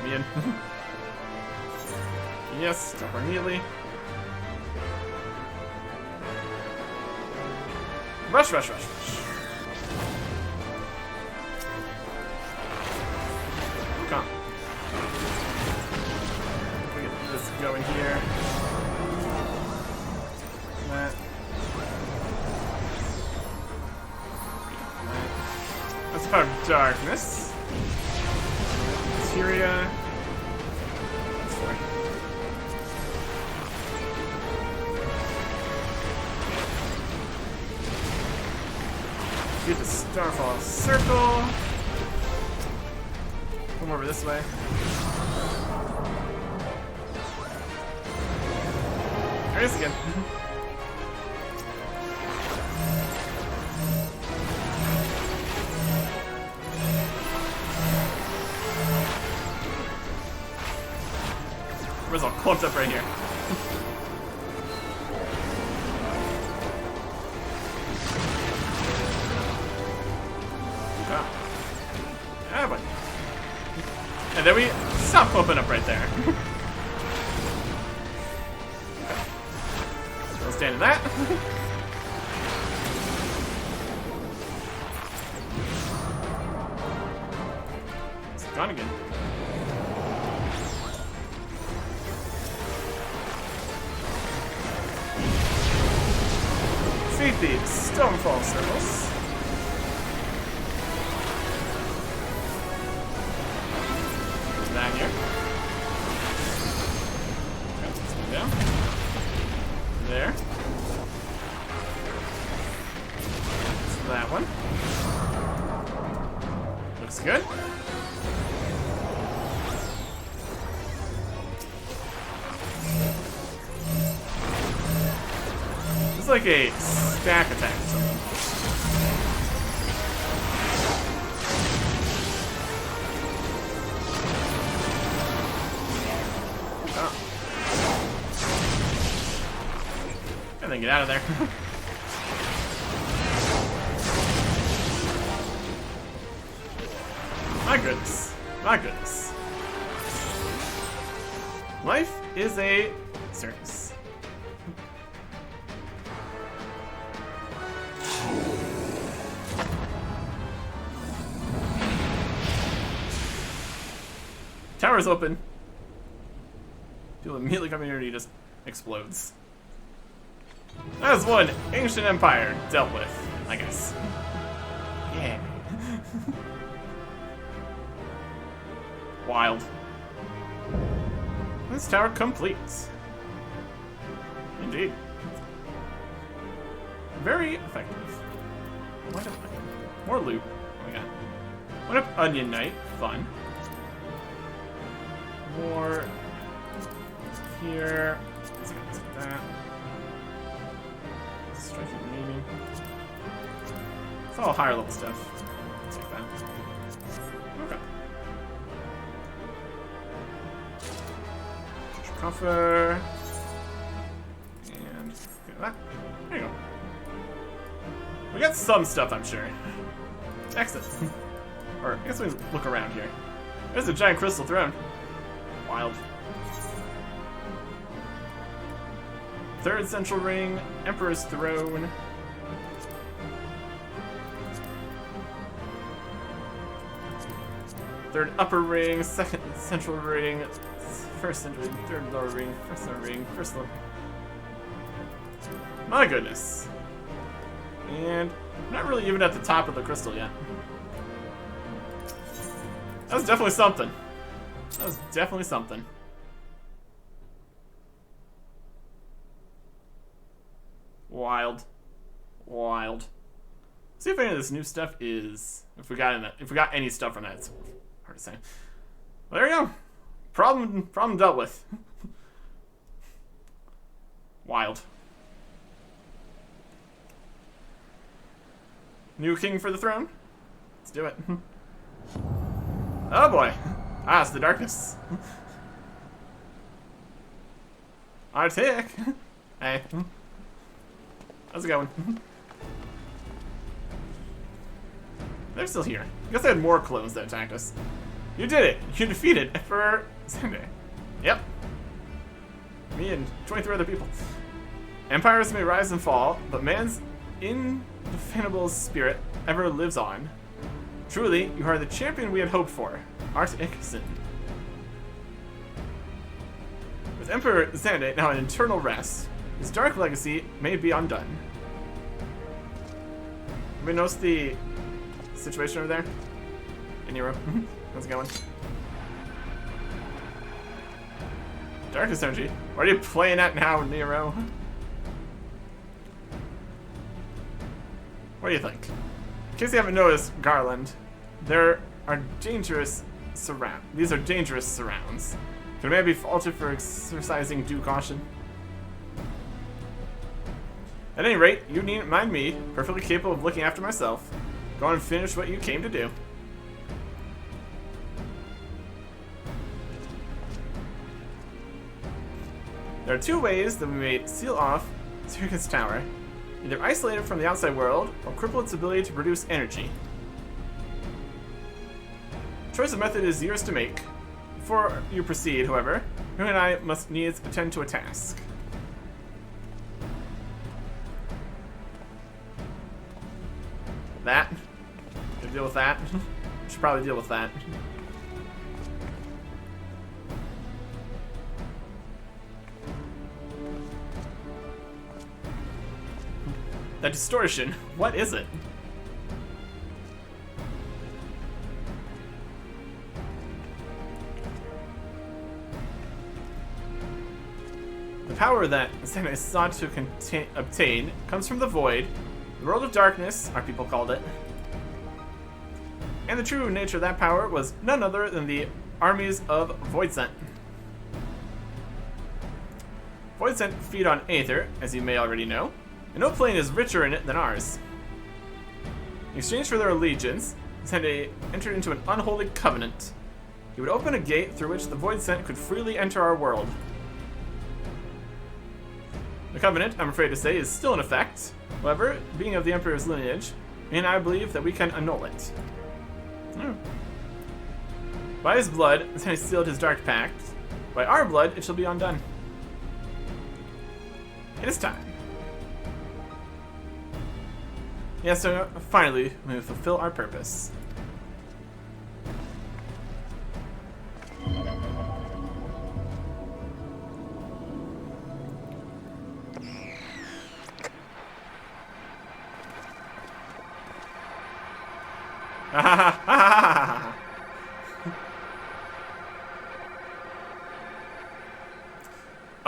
Me in. Yes, teleport immediately. Rush, rush, rush, rush. Come on. We get this going here. That. That's part of darkness. Materia. Get the Starfall Circle. Come over this way. There it is again. Where's all clumped up right here? Ah, buddy. And then we stop clumping up right there. We'll stand in that. It's gone again. Feed these Stonefall Circles. That here. Okay, let's go down. There. So that one. Looks good. It's like a stack attack or something. Oh. And then get out of there. My goodness. My goodness. Life is a circus. Tower's open. People immediately come in here and he just explodes. That was one ancient empire dealt with, I guess. Yeah. Wild. This tower completes. Indeed. Very effective. What up? More loot. Oh my god. What up, Onion Knight? Fun. More here. Let's get that. Striking maybe. It's all higher level stuff. Let's take that. Okay. Treasure coffer. And get that. There you go. We got some stuff, I'm sure. Excellent. Or I guess we look around here. There's a giant crystal throne. Wild. Third central ring, Emperor's throne. Third upper ring, second central ring, first central ring, third lower ring, first lower ring, first lower. My goodness. And I'm not really even at the top of the crystal yet. That was definitely something. That was definitely something. Wild. Wild. See if any of this new stuff is... If we got any stuff from that. It's hard to say. Well, there you go. Problem dealt with. Wild. New king for the throne? Let's do it. Oh boy. Ah, it's the darkness. Arctic. Hey. How's it going? They're still here. I guess they had more clones that attacked us. You did it. You defeated Emperor Sunday. Yep. Me and 23 other people. Empires may rise and fall, but man's indefinable spirit ever lives on. Truly, you are the champion we had hoped for, Art XIV. With Emperor Xanade now in eternal rest, his dark legacy may be undone. Anybody notice the situation over there? Hey, Nero. How's it going? Darkest energy? What are you playing at now, Nero? What do you think? In case you haven't noticed, Garland, there are dangerous these are dangerous surrounds. Could I be faulted for exercising due caution? At any rate, you needn't mind me, perfectly capable of looking after myself. Go on and finish what you came to do. There are two ways that we may seal off Circus Tower. Either isolate it from the outside world, or cripple its ability to produce energy. Choice of method is yours to make. Before you proceed, however, you and I must needs attend to a task. That? Gonna deal with that? Should probably deal with that. That distortion, what is it? The power that Xanade sought to obtain comes from the void, the world of darkness, our people called it. And the true nature of that power was none other than the armies of Voidsent. Voidsent feed on Aether, as you may already know, and no plane is richer in it than ours. In exchange for their allegiance, Xanade entered into an unholy covenant. He would open a gate through which the Voidsent could freely enter our world. The covenant, I'm afraid to say, is still in effect. However, being of the Emperor's lineage, me and I believe that we can annul it. By his blood, Xanade sealed his dark pact. By our blood, it shall be undone. It is time. Yes, so finally, we will fulfill our purpose.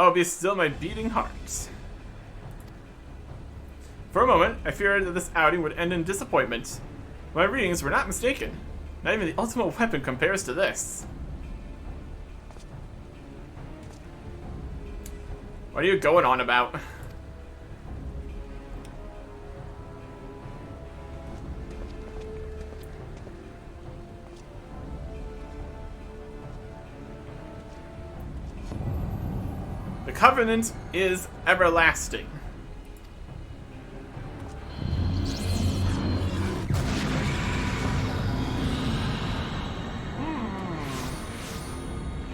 Oh, be still my beating heart. For a moment, I feared that this outing would end in disappointment. My readings were not mistaken. Not even the ultimate weapon compares to this. What are you going on about? The covenant is everlasting.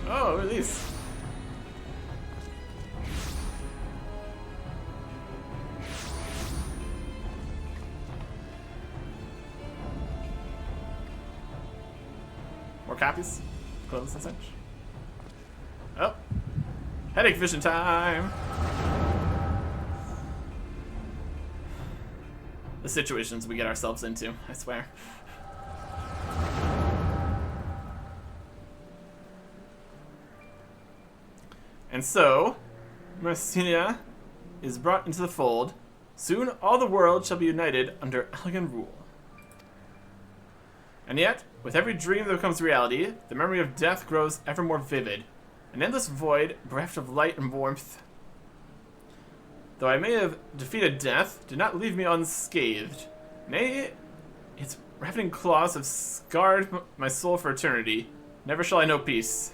Oh, release. More copies? Clothes and such. Oh. Headache vision time! The situations we get ourselves into, I swear. And so, Mercinia is brought into the fold. Soon all the world shall be united under elegant rule. And yet, with every dream that becomes reality, the memory of death grows ever more vivid. An endless void, bereft of light and warmth. Though I may have defeated death, did not leave me unscathed. Nay, its ravening claws have scarred my soul for eternity. Never shall I know peace.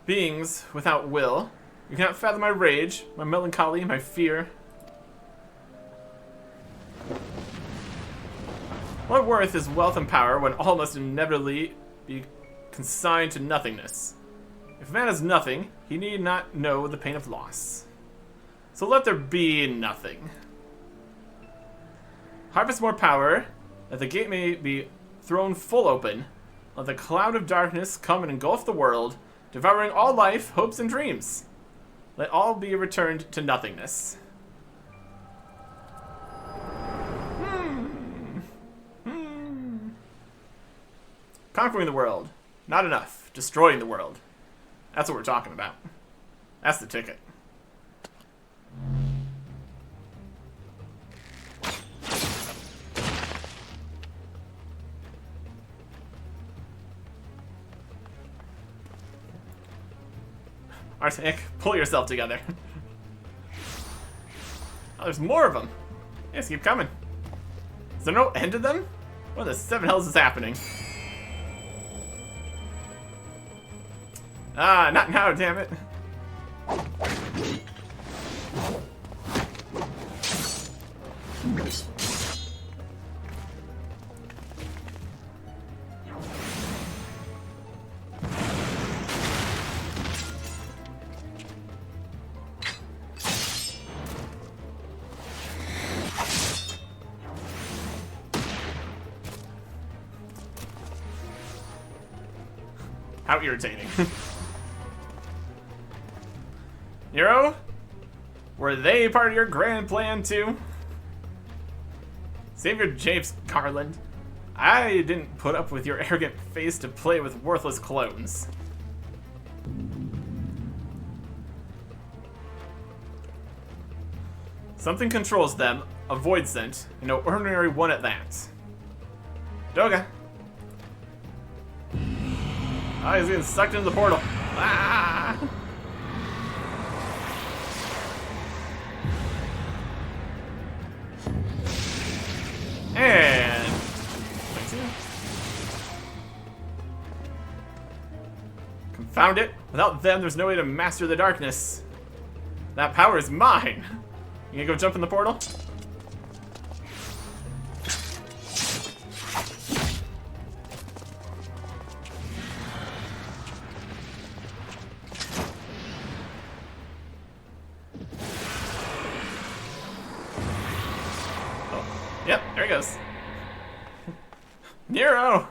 Beings without will, you cannot fathom my rage, my melancholy, my fear. What worth is wealth and power when all must inevitably be consigned to nothingness? If man has nothing, he need not know the pain of loss. So let there be nothing. Harvest more power, that the gate may be thrown full open. Let the cloud of darkness come and engulf the world, devouring all life, hopes, and dreams. Let all be returned to nothingness. Conquering the world. Not enough. Destroying the world. That's what we're talking about. That's the ticket. Arsenic, pull yourself together. Oh, there's more of them. Yes, keep coming. Is there no end to them? What the seven hells is happening? Ah, not now, damn it. How irritating. Nero? Were they part of your grand plan too? Save your japes, Garland. I didn't put up with your arrogant face to play with worthless clones. Something controls them, a void scent, and no ordinary one at that. Doga. Oh, he's getting sucked into the portal. Ah! And... confound it. Without them, there's no way to master the darkness. That power is mine. You gonna go jump in the portal? Yep, there he goes. Nero!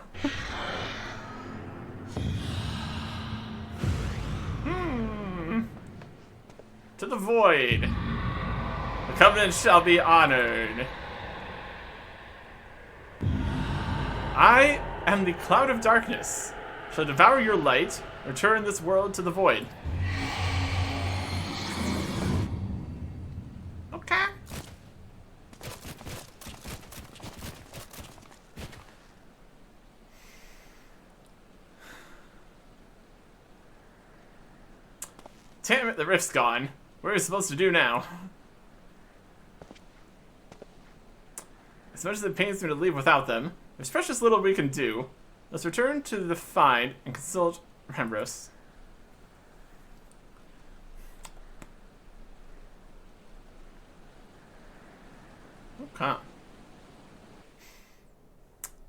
To the void. The covenant shall be honored. I am the cloud of darkness. Shall devour your light, return this world to the void. Okay. Damn it, the rift's gone. What are we supposed to do now? As much as it pains me to leave without them, there's precious little we can do. Let's return to the find and consult Rembros. Okay.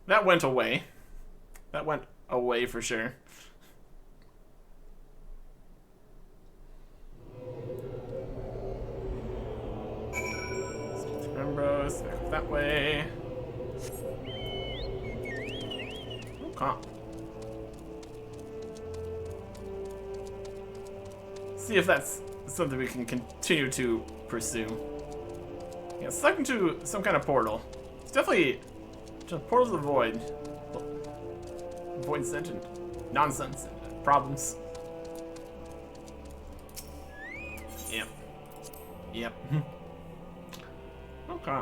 That went away. That went away for sure. Rembros, back that way. Okay. See if that's something we can continue to pursue. Yeah, it's stuck into some kind of portal. It's definitely just a portal to the void. Void sent and nonsense and problems. Yep. Yep. Okay.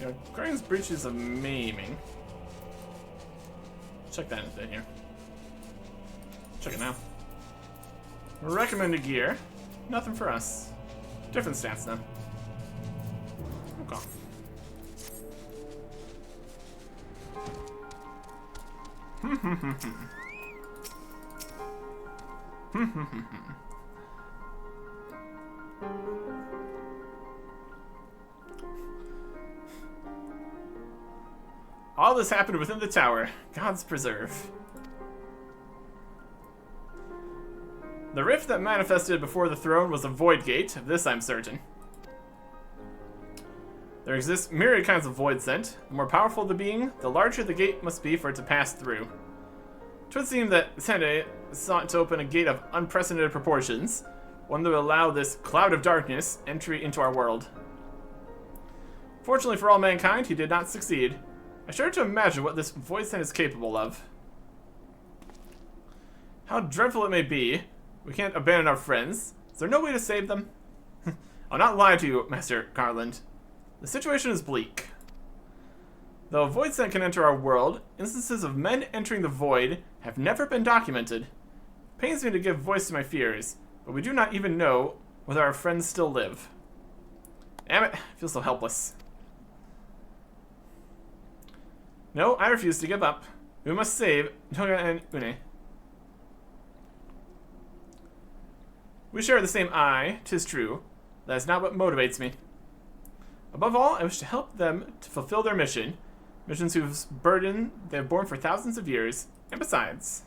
Yeah, Guardian's breaches of maiming. Check that in here. Check it now. Recommended gear. Nothing for us. Different stats then. Okay. All this happened within the tower. God's preserve. The rift that manifested before the throne was a void gate, of this I'm certain. There exists myriad kinds of void scent. The more powerful the being, the larger the gate must be for it to pass through. It would seem that Sene sought to open a gate of unprecedented proportions, one that would allow this cloud of darkness entry into our world. Fortunately for all mankind, he did not succeed. I shudder to imagine what this void scent is capable of. How dreadful it may be, we can't abandon our friends. Is there no way to save them? I'll not lie to you, Master Garland. The situation is bleak. Though a void scent can enter our world, instances of men entering the void have never been documented. It pains me to give voice to my fears, but we do not even know whether our friends still live. Damn it, I feel so helpless. No, I refuse to give up. We must save Toga and Une. We share the same eye, 'tis true. That is not what motivates me. Above all, I wish to help them to fulfill their mission, missions whose burden they have borne for thousands of years, and besides,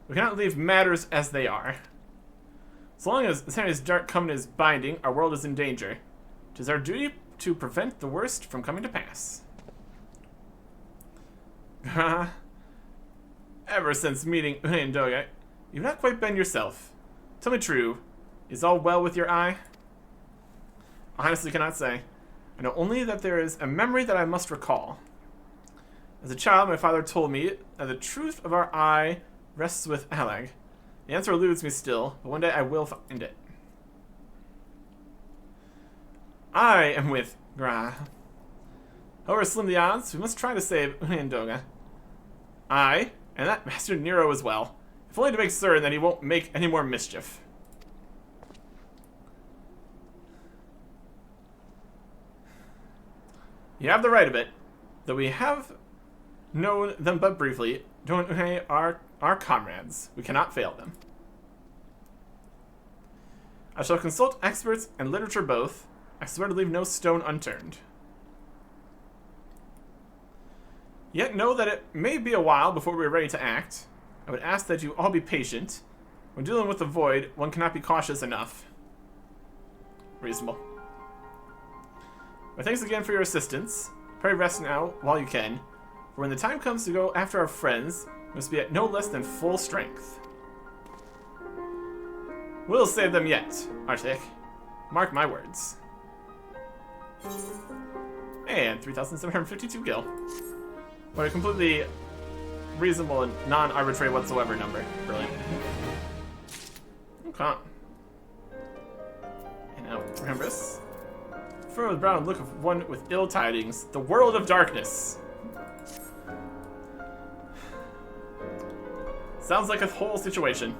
we cannot leave matters as they are. So long as Sene's dark covenant is binding, our world is in danger. 'Tis our duty to prevent the worst from coming to pass. Ever since meeting Une and Doga, you've not quite been yourself. Tell me true, is all well with your eye? I honestly cannot say. I know only that there is a memory that I must recall. As a child, my father told me that the truth of our eye rests with Alag. The answer eludes me still, but one day I will find it. I am with Gra. However slim the odds, we must try to save Une and Doga. I, and that Master Nero as well, if only to make certain that he won't make any more mischief. You have the right of it, though we have known them but briefly. Doga and Une are our comrades. We cannot fail them. I shall consult experts and literature both. I swear to leave no stone unturned. Yet know that it may be a while before we are ready to act. I would ask that you all be patient. When dealing with the void, one cannot be cautious enough. Reasonable. But thanks again for your assistance. Pray rest now while you can, for when the time comes to go after our friends, we must be at no less than full strength. We'll save them yet, Arctic. Mark my words. And 3,752 gil. What a completely reasonable and non-arbitrary whatsoever number. Brilliant. Okay. And now, remember this. Fur with brown look of one with ill tidings. The world of darkness. Sounds like a whole situation.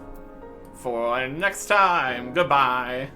For next time, goodbye.